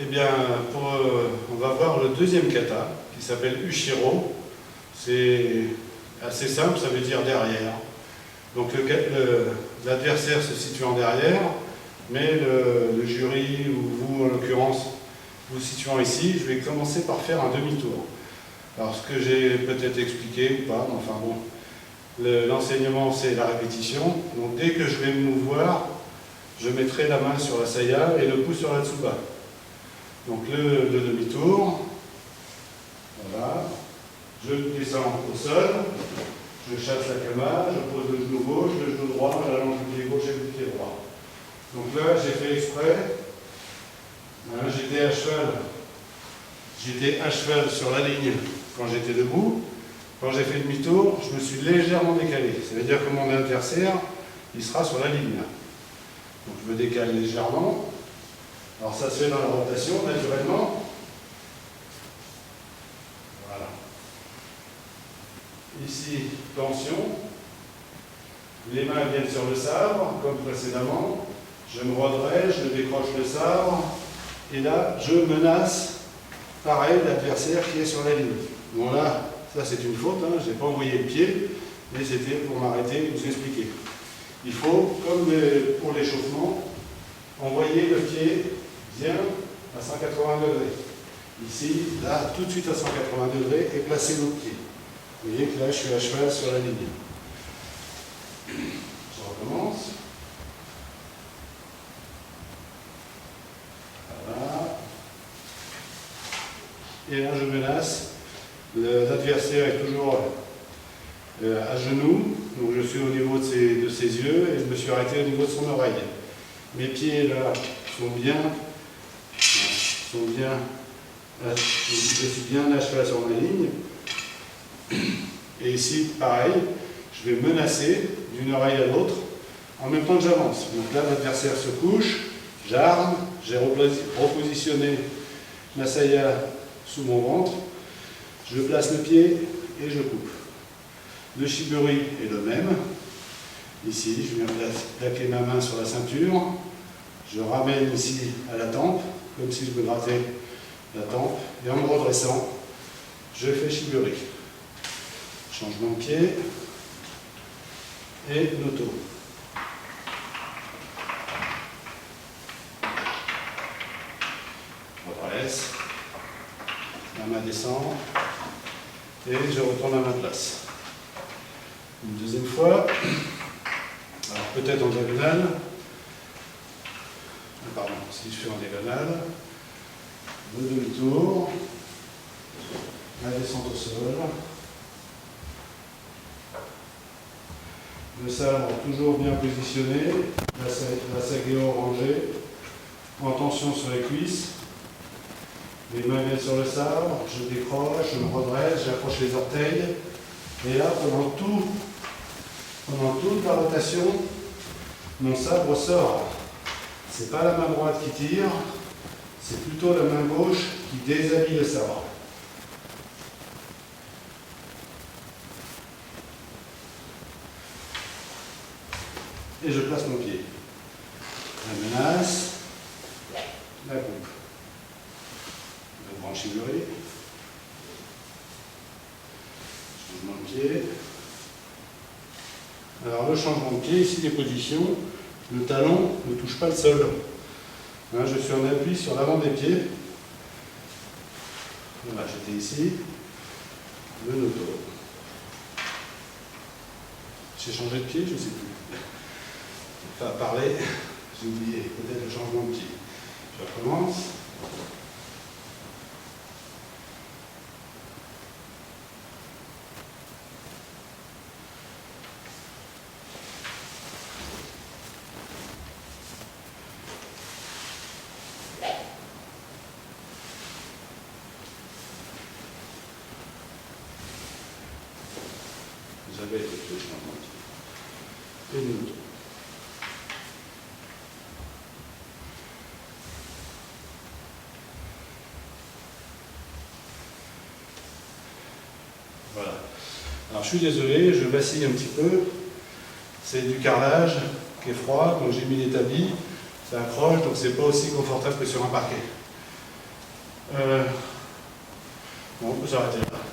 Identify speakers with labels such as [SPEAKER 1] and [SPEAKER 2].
[SPEAKER 1] Eh bien, on va voir le deuxième kata, qui s'appelle Ushiro. C'est assez simple, ça veut dire derrière. Donc l'adversaire se situe en derrière, mais le jury, ou vous en l'occurrence, vous situant ici, je vais commencer par faire un demi-tour. Alors ce que j'ai peut-être expliqué ou pas, mais enfin bon, l'enseignement c'est la répétition. Donc dès que je vais me mouvoir, je mettrai la main sur la saya et le pouce sur la tsuba. Donc le demi-tour, voilà, je descends au sol, je chasse la kama, je pose le genou gauche, le genou droit, j'allonge le pied gauche et le pied droit. Donc là j'ai fait exprès, hein, j'étais à cheval sur la ligne quand j'étais debout. Quand j'ai fait demi-tour, je me suis légèrement décalé. Ça veut dire que mon adversaire, il sera sur la ligne. Donc je me décale légèrement. Alors ça se fait dans la rotation, naturellement. Voilà. Ici, tension. Les mains viennent sur le sabre, comme précédemment. Je me redresse, je décroche le sabre. Et là, je menace, pareil, l'adversaire qui est sur la ligne. Bon là, ça c'est une faute, hein, je n'ai pas envoyé le pied, mais c'était pour m'arrêter et vous expliquer. Il faut, comme pour l'échauffement, envoyer le pied bien à 180 degrés. Ici, là, tout de suite à 180 degrés et placer l'autre pied. Vous voyez que là, je suis à cheval sur la ligne. Je recommence. Voilà. Et là, je menace. L'adversaire est toujours à genoux, donc je suis au niveau de ses yeux et je me suis arrêté au niveau de son oreille. Mes pieds là sont bien, je suis bien à cheval sur ma ligne. Et ici, pareil, je vais menacer d'une oreille à l'autre en même temps que j'avance. Donc là, l'adversaire se couche, j'arme, j'ai repositionné ma saya sous mon ventre. Je place le pied et je coupe. Le shiburi est le même. Ici, je viens plaquer ma main sur la ceinture. Je ramène ici à la tempe, comme si je me grattais la tempe. Et en me redressant, je fais shiburi. Changement de pied et noto. Redresse. La main descend. Et je retourne à ma place. Une deuxième fois. Alors peut-être en diagonale. Pardon, si je fais en diagonale. Le demi-tour. La descente au sol. Le sabre toujours bien positionné. La sageo rangée. En tension sur les cuisses. Les mains viennent sur le sabre, je décroche, je me redresse, j'approche les orteils. Et là, pendant toute la rotation, mon sabre sort. C'est pas la main droite qui tire, c'est plutôt la main gauche qui déshabille le sabre. Et je place mon pied. La menace, la coupe. Le grand shiburi. Changement de pied. Alors le changement de pied, ici des positions, le talon ne touche pas le sol. Hein, je suis en appui sur l'avant des pieds. Voilà, j'étais ici. Le noto. J'ai changé de pied, je ne sais plus. Enfin, parler, j'ai oublié peut-être le changement de pied. Je recommence. J'avais effectué le changement de pied. Et noto. Voilà. Alors je suis désolé, je vacille un petit peu. C'est du carrelage qui est froid, donc j'ai mis l'établi, ça accroche, donc c'est pas aussi confortable que sur un parquet. Bon, on peut s'arrêter là.